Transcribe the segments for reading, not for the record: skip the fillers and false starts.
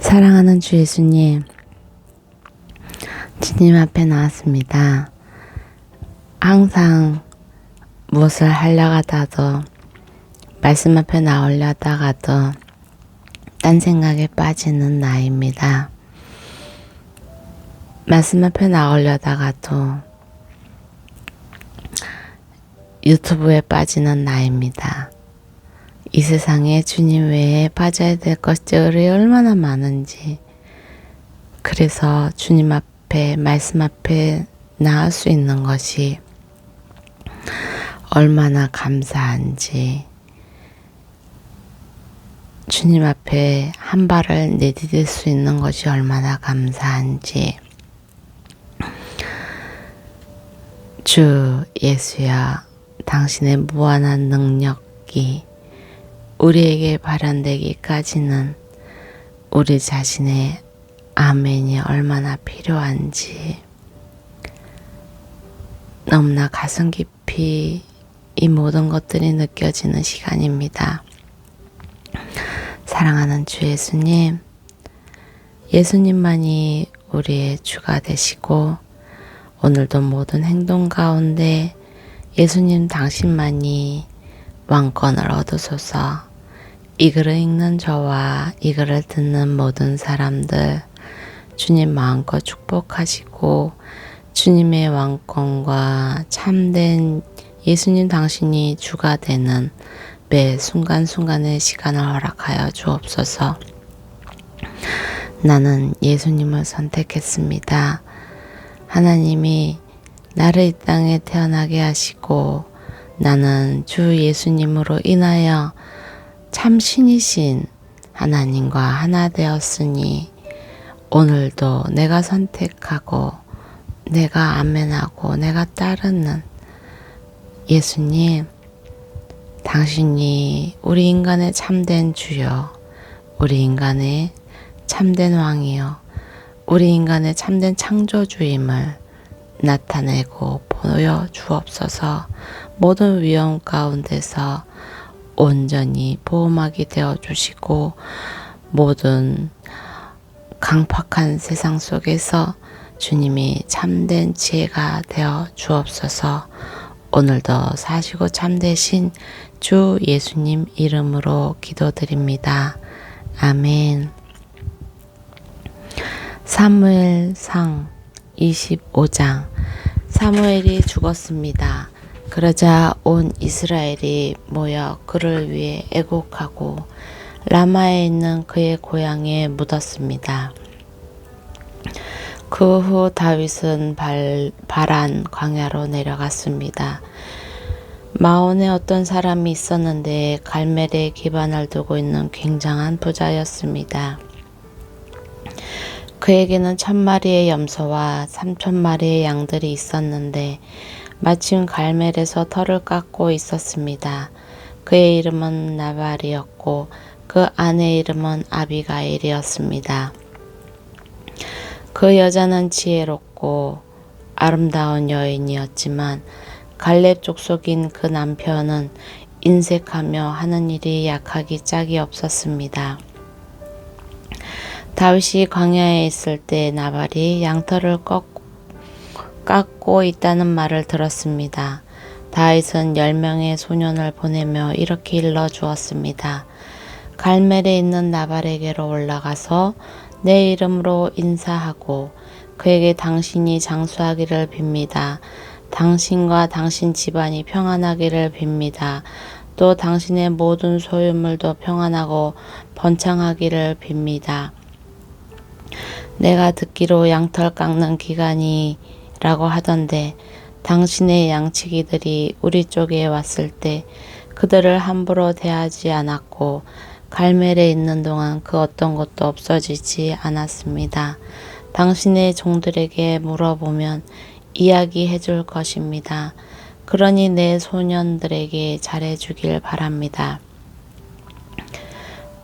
사랑하는 주 예수님, 주님 앞에 나왔습니다. 항상 무엇을 하려다가도 말씀 앞에 나오려다가도 딴 생각에 빠지는 나입니다. 말씀 앞에 나오려다가도 유튜브에 빠지는 나입니다. 이 세상에 주님 외에 빠져야 될 것들이 얼마나 많은지, 그래서 주님 앞에 말씀 앞에 나올 수 있는 것이 얼마나 감사한지, 주님 앞에 한 발을 내디딜 수 있는 것이 얼마나 감사한지. 주 예수야, 당신의 무한한 능력이 우리에게 발현되기까지는 우리 자신의 아멘이 얼마나 필요한지 너무나 가슴 깊이 이 모든 것들이 느껴지는 시간입니다. 사랑하는 주 예수님, 예수님만이 우리의 주가 되시고 오늘도 모든 행동 가운데 예수님 당신만이 왕권을 얻으소서. 이 글을 읽는 저와 이 글을 듣는 모든 사람들 주님 마음껏 축복하시고 주님의 왕권과 참된 예수님 당신이 주가 되는 매 순간순간의 시간을 허락하여 주옵소서. 나는 예수님을 선택했습니다. 하나님이 나를 이 땅에 태어나게 하시고 나는 주 예수님으로 인하여 참 신이신 하나님과 하나 되었으니 오늘도 내가 선택하고 내가 아멘하고 내가 따르는 예수님, 당신이 우리 인간의 참된 주여, 우리 인간의 참된 왕이여, 우리 인간의 참된 창조주임을 나타내고 보여주옵소서. 모든 위험 가운데서 온전히 보호막이 되어주시고 모든 강팍한 세상 속에서 주님이 참된 지혜가 되어 주옵소서. 오늘도 사시고 참되신 주 예수님 이름으로 기도드립니다. 아멘. 사무엘상 25장. 사무엘이 죽었습니다. 그러자 온 이스라엘이 모여 그를 위해 애곡하고 라마에 있는 그의 고향에 묻었습니다. 그 후 다윗은 바란 광야로 내려갔습니다. 마온에 어떤 사람이 있었는데 갈멜에 기반을 두고 있는 굉장한 부자였습니다. 그에게는 1000마리의 염소와 3000마리의 양들이 있었는데 마침 갈멜에서 털을 깎고 있었습니다. 그의 이름은 나발이었고 그 아내의 이름은 아비가일이었습니다. 그 여자는 지혜롭고 아름다운 여인이었지만 갈렙 족속인 그 남편은 인색하며 하는 일이 약하기 짝이 없었습니다. 다윗이 광야에 있을 때 나발이 양털을 깎고 있다는 말을 들었습니다. 다윗은 10명의 소년을 보내며 이렇게 일러주었습니다. 갈멜에 있는 나발에게로 올라가서 내 이름으로 인사하고 그에게 당신이 장수하기를 빕니다. 당신과 당신 집안이 평안하기를 빕니다. 또 당신의 모든 소유물도 평안하고 번창하기를 빕니다. 내가 듣기로 양털 깎는 기간이라고 하던데 당신의 양치기들이 우리 쪽에 왔을 때 그들을 함부로 대하지 않았고 갈멜에 있는 동안 그 어떤 것도 없어지지 않았습니다. 당신의 종들에게 물어보면 이야기해 줄 것입니다. 그러니 내 소년들에게 잘해주길 바랍니다.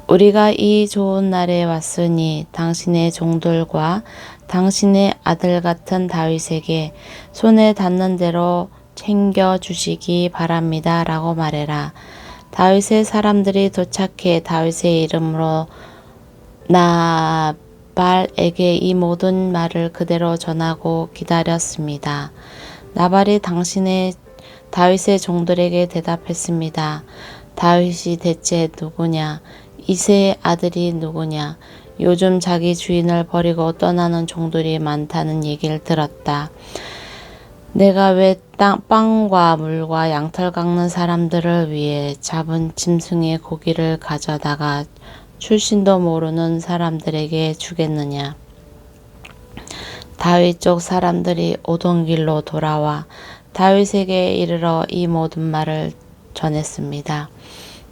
우리가 이 좋은 날에 왔으니 당신의 종들과 당신의 아들 같은 다윗에게 손에 닿는 대로 챙겨주시기 바랍니다. 라고 말해라. 다윗의 사람들이 도착해 다윗의 이름으로 나발에게 이 모든 말을 그대로 전하고 기다렸습니다. 나발이 다윗의 종들에게 대답했습니다. 다윗이 대체 누구냐? 이새의 아들이 누구냐? 요즘 자기 주인을 버리고 떠나는 종들이 많다는 얘기를 들었다. 내가 왜 빵과 물과 양털 깎는 사람들을 위해 잡은 짐승의 고기를 가져다가 출신도 모르는 사람들에게 주겠느냐? 다윗 쪽 사람들이 오던 길로 돌아와 다윗에게 이르러 이 모든 말을 전했습니다.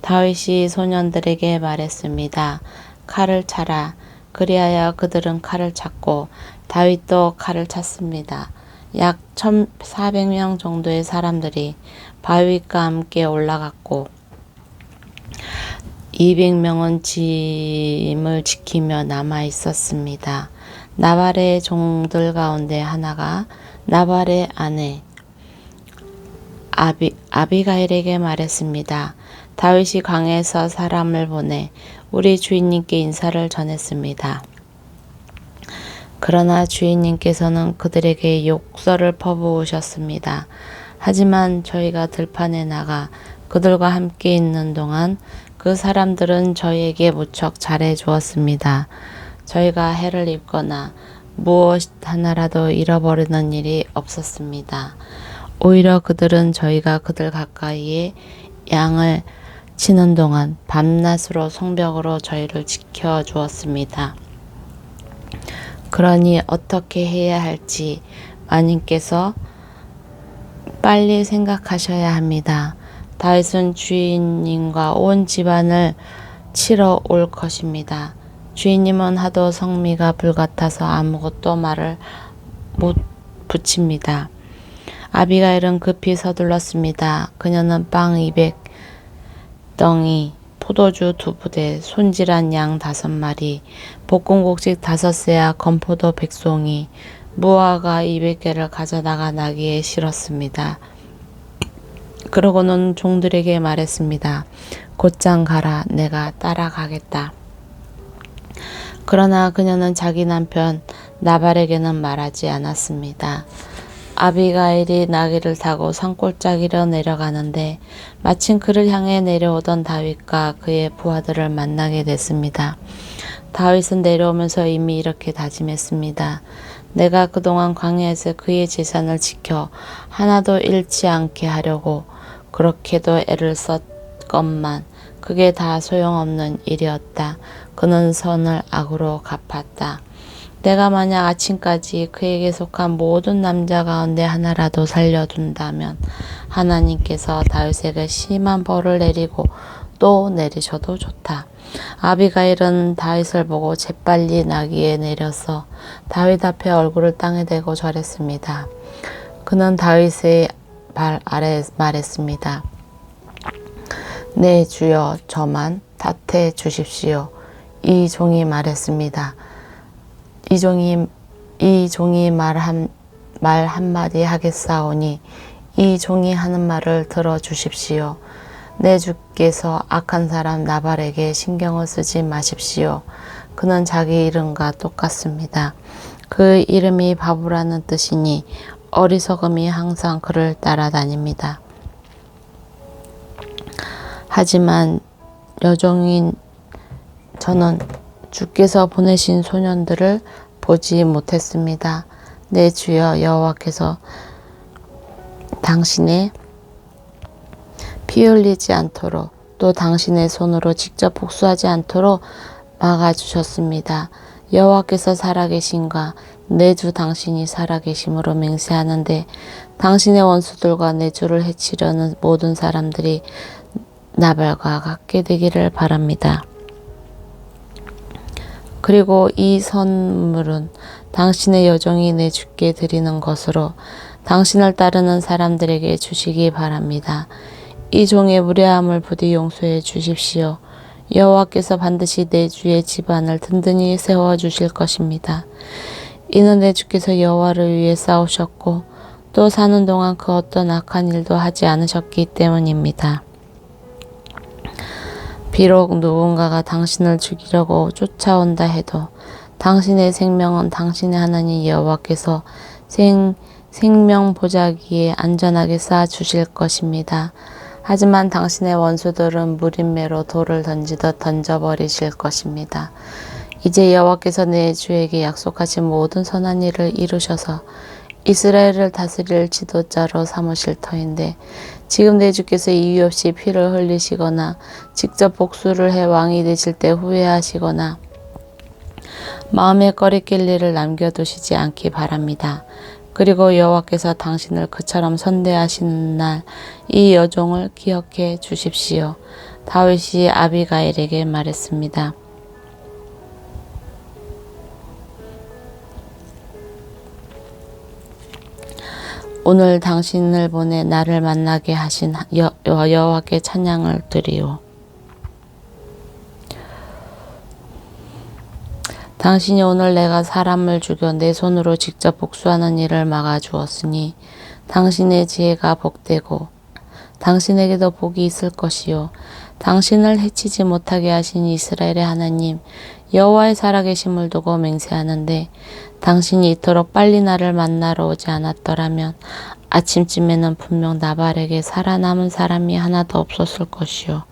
다윗이 소년들에게 말했습니다. 칼을 차라. 그리하여 그들은 칼을 찼고 다윗도 칼을 찼습니다. 약 1,400명 정도의 사람들이 바윗과 함께 올라갔고 200명은 짐을 지키며 남아 있었습니다. 나발의 종들 가운데 하나가 나발의 아내 아비가일에게 말했습니다. 다윗이 광야에서 사람을 보내 우리 주인님께 인사를 전했습니다. 그러나 주인님께서는 그들에게 욕설을 퍼부으셨습니다. 하지만 저희가 들판에 나가 그들과 함께 있는 동안 그 사람들은 저희에게 무척 잘해 주었습니다. 저희가 해를 입거나 무엇 하나라도 잃어버리는 일이 없었습니다. 오히려 그들은 저희가 그들 가까이에 양을 치는 동안 밤낮으로 성벽으로 저희를 지켜 주었습니다. 그러니 어떻게 해야 할지 마님께서 빨리 생각하셔야 합니다. 다윗은 주인님과 온 집안을 치러 올 것입니다. 주인님은 하도 성미가 불같아서 아무것도 말을 못 붙입니다. 아비가일은 급히 서둘렀습니다. 그녀는 빵 200덩이, 포도주 2부대, 손질한 양 5마리, 볶음곡식 5새야, 건포도 100송이, 무화과 200개를 가져다가 나귀에 실었습니다. 그러고는 종들에게 말했습니다. 곧장 가라. 내가 따라가겠다. 그러나 그녀는 자기 남편 나발에게는 말하지 않았습니다. 아비가일이 나귀를 타고 산골짜기로 내려가는데 마침 그를 향해 내려오던 다윗과 그의 부하들을 만나게 됐습니다. 다윗은 내려오면서 이미 이렇게 다짐했습니다. 내가 그동안 광야에서 그의 재산을 지켜 하나도 잃지 않게 하려고 그렇게도 애를 썼건만 그게 다 소용없는 일이었다. 그는 선을 악으로 갚았다. 내가 만약 아침까지 그에게 속한 모든 남자 가운데 하나라도 살려둔다면 하나님께서 다윗에게 심한 벌을 내리고 또 내리셔도 좋다. 아비가일은 다윗을 보고 재빨리 나귀에 내려서 다윗 앞에 얼굴을 땅에 대고 절했습니다. 그는 다윗의 발 아래 말했습니다. 네 주여, 저만 탓해 주십시오. 이 종이 말했습니다. 이 종이 말 한마디 하겠사오니 이 종이 하는 말을 들어 주십시오. 내 주께서 악한 사람 나발에게 신경을 쓰지 마십시오. 그는 자기 이름과 똑같습니다. 그 이름이 바보라는 뜻이니 어리석음이 항상 그를 따라다닙니다. 하지만 여종인 저는 주께서 보내신 소년들을 보지 못했습니다. 내 주여, 여호와께서 당신의 피 흘리지 않도록 또 당신의 손으로 직접 복수하지 않도록 막아주셨습니다. 여호와께서 살아계신과 내 주 당신이 살아계심으로 맹세하는데 당신의 원수들과 내 주를 해치려는 모든 사람들이 나발과 같게 되기를 바랍니다. 그리고 이 선물은 당신의 여종이 내 주께 드리는 것으로 당신을 따르는 사람들에게 주시기 바랍니다. 이 종의 무례함을 부디 용서해 주십시오. 여호와께서 반드시 내 주의 집안을 든든히 세워주실 것입니다. 이는 내 주께서 여호와를 위해 싸우셨고 또 사는 동안 그 어떤 악한 일도 하지 않으셨기 때문입니다. 비록 누군가가 당신을 죽이려고 쫓아온다 해도 당신의 생명은 당신의 하나님 여호와께서 생명 보자기에 안전하게 쌓아 주실 것입니다. 하지만 당신의 원수들은 무림매로 돌을 던지듯 던져버리실 것입니다. 이제 여호와께서 내 주에게 약속하신 모든 선한 일을 이루셔서 이스라엘을 다스릴 지도자로 삼으실 터인데 지금 내 주께서 이유 없이 피를 흘리시거나 직접 복수를 해 왕이 되실 때 후회하시거나 마음에 꺼리낄 일을 남겨두시지 않기 바랍니다. 그리고 여호와께서 당신을 그처럼 선대하시는 날 이 여종을 기억해 주십시오. 다윗이 아비가일에게 말했습니다. 오늘 당신을 보내 나를 만나게 하신 여호와께 찬양을 드리오. 당신이 오늘 내가 사람을 죽여 내 손으로 직접 복수하는 일을 막아주었으니 당신의 지혜가 복되고 당신에게도 복이 있을 것이요. 당신을 해치지 못하게 하신 이스라엘의 하나님 여호와의 살아계심을 두고 맹세하는데 당신이 이토록 빨리 나를 만나러 오지 않았더라면 아침쯤에는 분명 나발에게 살아남은 사람이 하나도 없었을 것이요.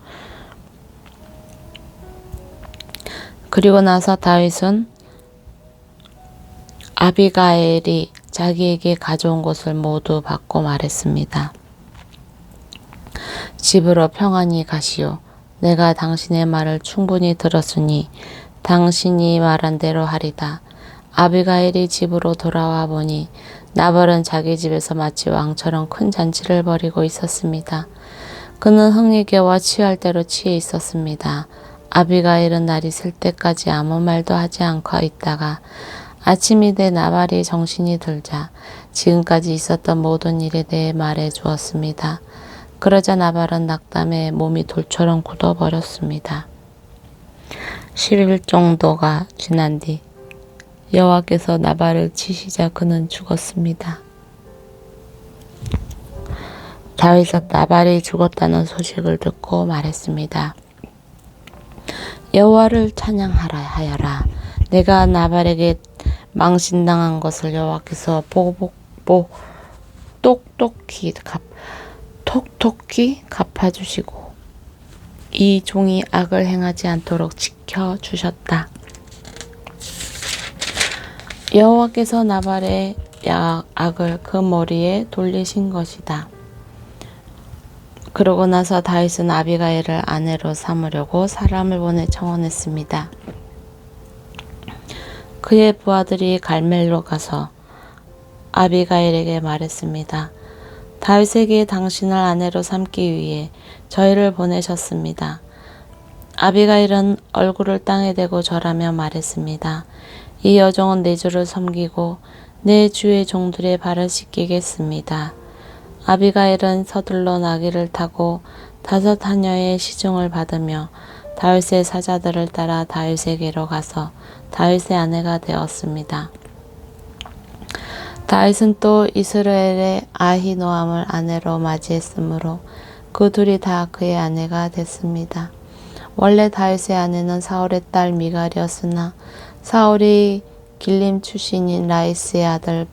그리고 나서 다윗은 아비가일이 자기에게 가져온 것을 모두 받고 말했습니다. 집으로 평안히 가시오. 내가 당신의 말을 충분히 들었으니 당신이 말한 대로 하리다. 아비가일이 집으로 돌아와 보니 나발은 자기 집에서 마치 왕처럼 큰 잔치를 벌이고 있었습니다. 그는 흥리게와 취할 대로 취해 있었습니다. 아비가일은 날이 셀 때까지 아무 말도 하지 않고 있다가 아침이 돼 나발이 정신이 들자 지금까지 있었던 모든 일에 대해 말해 주었습니다. 그러자 나발은 낙담해 몸이 돌처럼 굳어버렸습니다. 10일 정도가 지난 뒤 여호와께서 나발을 치시자 그는 죽었습니다. 다윗은 나발이 죽었다는 소식을 듣고 말했습니다. 여호와를 찬양하여라. 내가 나발에게 망신당한 것을 여호와께서 톡톡히 갚아주시고 이 종이 악을 행하지 않도록 지켜주셨다. 여호와께서 나발의 악을 그 머리에 돌리신 것이다. 그러고 나서 다윗은 아비가일을 아내로 삼으려고 사람을 보내 청혼했습니다. 그의 부하들이 갈멜로 가서 아비가일에게 말했습니다. 다윗에게 당신을 아내로 삼기 위해 저희를 보내셨습니다. 아비가일은 얼굴을 땅에 대고 절하며 말했습니다. 이 여종은 내 주를 섬기고 내 주의 종들의 발을 씻기겠습니다. 아비가일은 서둘러 나귀를 타고 5 하녀의 시중을 받으며 다윗의 사자들을 따라 다윗에게로 가서 다윗의 아내가 되었습니다. 다윗은 또 이스라엘의 아히노암을 아내로 맞이했으므로 그 둘이 다 그의 아내가 됐습니다. 원래 다윗의 아내는 사울의 딸 미갈이었으나 사울이 길림 출신인 라이스의 아들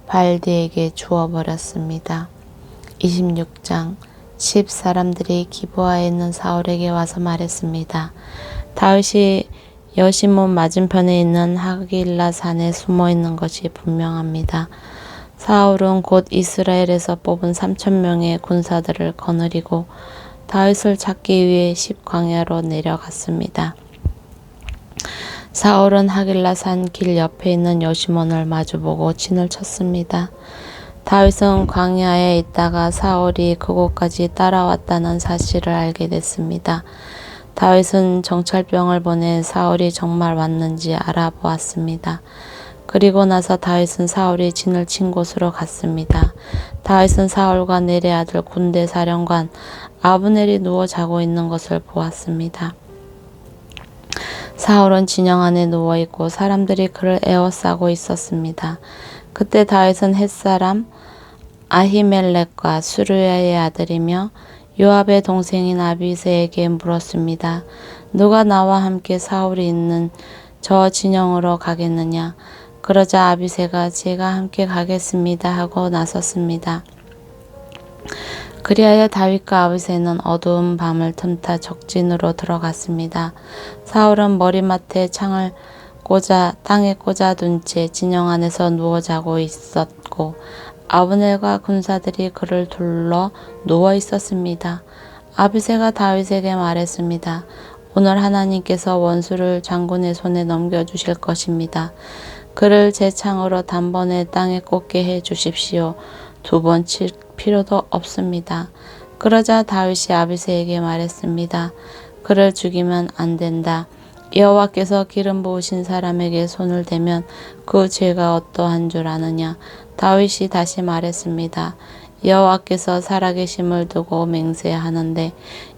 발디에게 주어버렸습니다. 26장 10 사람들이 기브아에 있는 사울에게 와서 말했습니다. 다윗이 여시몬 맞은편에 있는 하길라 산에 숨어 있는 것이 분명합니다. 사울은 곧 이스라엘에서 뽑은 3,000명의 군사들을 거느리고 다윗을 찾기 위해 십광야로 내려갔습니다. 사울은 하길라 산 길 옆에 있는 여시몬을 마주보고 진을 쳤습니다. 다윗은 광야에 있다가 사울이 그곳까지 따라왔다는 사실을 알게 됐습니다. 다윗은 정찰병을 보내 사울이 정말 왔는지 알아보았습니다. 그리고 나서 다윗은 사울이 진을 친 곳으로 갔습니다. 다윗은 사울과 넬의 아들 군대 사령관 아브넬이 누워 자고 있는 것을 보았습니다. 사울은 진영 안에 누워있고 사람들이 그를 에워싸고 있었습니다. 그때 다윗은 햇사람 아히멜렉과 수르야의 아들이며 요압의 동생인 아비새에게 물었습니다. 누가 나와 함께 사울이 있는 저 진영으로 가겠느냐? 그러자 아비새가 제가 함께 가겠습니다 하고 나섰습니다. 그리하여 다윗과 아비새는 어두운 밤을 틈타 적진으로 들어갔습니다. 사울은 머리맡에 창을 땅에 꽂아둔 채 진영 안에서 누워 자고 있었고 아브넬과 군사들이 그를 둘러 누워 있었습니다. 아비새가 다윗에게 말했습니다. 오늘 하나님께서 원수를 장군의 손에 넘겨주실 것입니다. 그를 제 창으로 단번에 땅에 꽂게 해 주십시오. 2번 칠 필요도 없습니다. 그러자 다윗이 아비새에게 말했습니다. 그를 죽이면 안 된다. 여호와께서 기름 부으신 사람에게 손을 대면 그 죄가 어떠한 줄 아느냐. 다윗이 다시 말했습니다. 여호와께서 살아계심을 두고 맹세하는데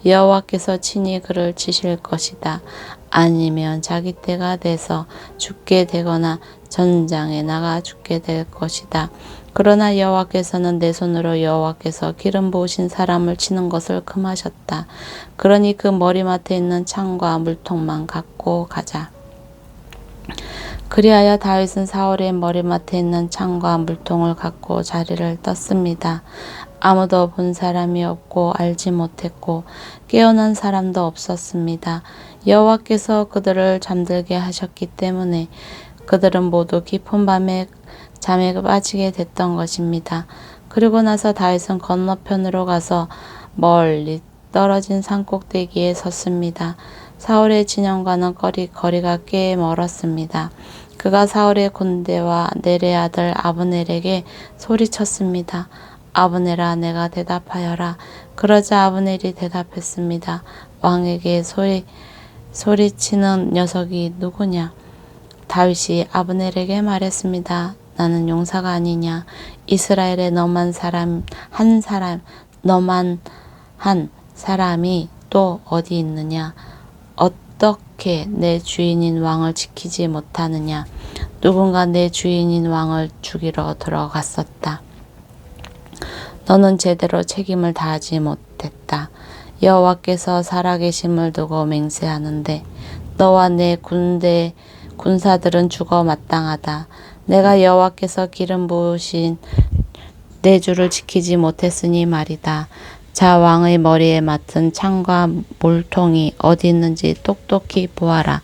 여호와께서 친히 그를 치실 것이다. 아니면 자기 때가 돼서 죽게 되거나 전장에 나가 죽게 될 것이다. 그러나 여호와께서는 내 손으로 여호와께서 기름 부으신 사람을 치는 것을 금하셨다. 그러니 그 머리맡에 있는 창과 물통만 갖고 가자. 그리하여 다윗은 사울의 머리맡에 있는 창과 물통을 갖고 자리를 떴습니다. 아무도 본 사람이 없고 알지 못했고 깨어난 사람도 없었습니다. 여호와께서 그들을 잠들게 하셨기 때문에 그들은 모두 깊은 밤에 잠에 빠지게 됐던 것입니다. 그리고 나서 다윗은 건너편으로 가서 멀리 떨어진 산꼭대기에 섰습니다. 사울의 진영과는 거리가 꽤 멀었습니다. 그가 사울의 군대와 넬의 아들 아브넬에게 소리쳤습니다. 아브넬아, 내가 대답하여라. 그러자 아브넬이 대답했습니다. 왕에게 소리치는 녀석이 누구냐? 다윗이 아브넬에게 말했습니다. 나는 용사가 아니냐? 이스라엘에 너만 한 사람이 또 어디 있느냐? 어떻게 내 주인인 왕을 지키지 못하느냐? 누군가 내 주인인 왕을 죽이러 들어갔었다. 너는 제대로 책임을 다하지 못했다. 여호와께서 살아계심을 두고 맹세하는데 너와 내 군사들은 죽어 마땅하다. 내가 여호와께서 기름 부으신 내 주를 지키지 못했으니 말이다. 자, 왕의 머리에 맡은 창과 물통이 어디 있는지 똑똑히 보아라.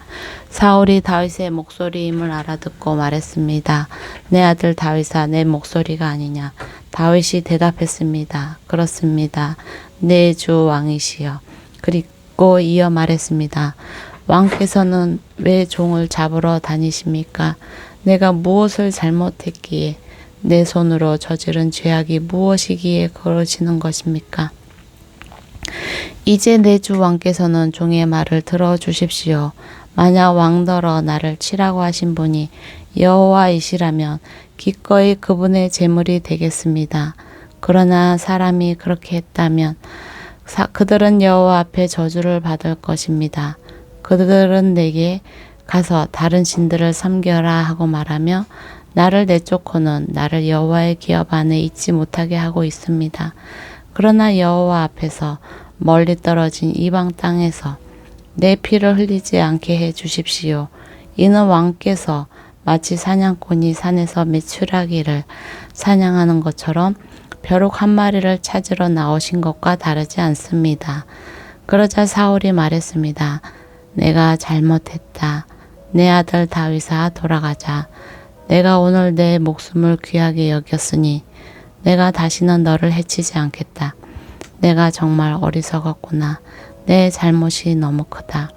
사울이 다윗의 목소리임을 알아듣고 말했습니다. 내 아들 다윗아, 내 목소리가 아니냐. 다윗이 대답했습니다. 그렇습니다. 내 주 왕이시여. 그리고 이어 말했습니다. 왕께서는 왜 종을 잡으러 다니십니까? 내가 무엇을 잘못했기에 내 손으로 저지른 죄악이 무엇이기에 그러시는 것입니까? 이제 내 주 왕께서는 종의 말을 들어주십시오. 만약 왕더러 나를 치라고 하신 분이 여호와이시라면 기꺼이 그분의 제물이 되겠습니다. 그러나 사람이 그렇게 했다면 그들은 여호와 앞에 저주를 받을 것입니다. 그들은 내게 가서 다른 신들을 섬겨라 하고 말하며 나를 내쫓고는 나를 여호와의 기업 안에 있지 못하게 하고 있습니다. 그러나 여호와 앞에서 멀리 떨어진 이방 땅에서 내 피를 흘리지 않게 해 주십시오. 이는 왕께서 마치 사냥꾼이 산에서 메추라기를 사냥하는 것처럼 벼룩 한 마리를 찾으러 나오신 것과 다르지 않습니다. 그러자 사울이 말했습니다. 내가 잘못했다. 내 아들 다윗아, 돌아가자. 내가 오늘 내 목숨을 귀하게 여겼으니 내가 다시는 너를 해치지 않겠다. 내가 정말 어리석었구나. 내 잘못이 너무 크다.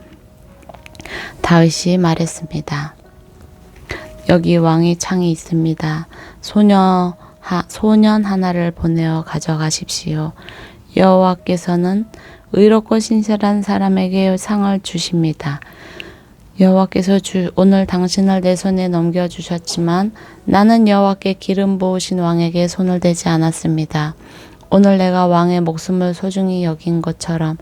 다윗이 말했습니다. 여기 왕의 창이 있습니다. 소년 하나를 보내어 가져가십시오. 여호와께서는 의롭고 신실한 사람에게 상을 주십니다. 여호와께서 오늘 당신을 내 손에 넘겨주셨지만 나는 여호와께 기름 부으신 왕에게 손을 대지 않았습니다. 오늘 내가 왕의 목숨을 소중히 여긴 것처럼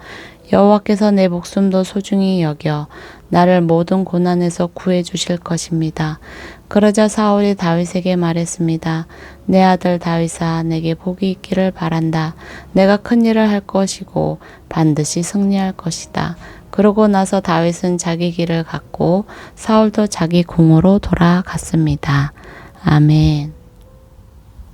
여호와께서 내 목숨도 소중히 여겨 나를 모든 고난에서 구해 주실 것입니다. 그러자 사울이 다윗에게 말했습니다. 내 아들 다윗아, 내게 복이 있기를 바란다. 내가 큰 일을 할 것이고 반드시 승리할 것이다. 그러고 나서 다윗은 자기 길을 갔고 사울도 자기 궁으로 돌아갔습니다. 아멘.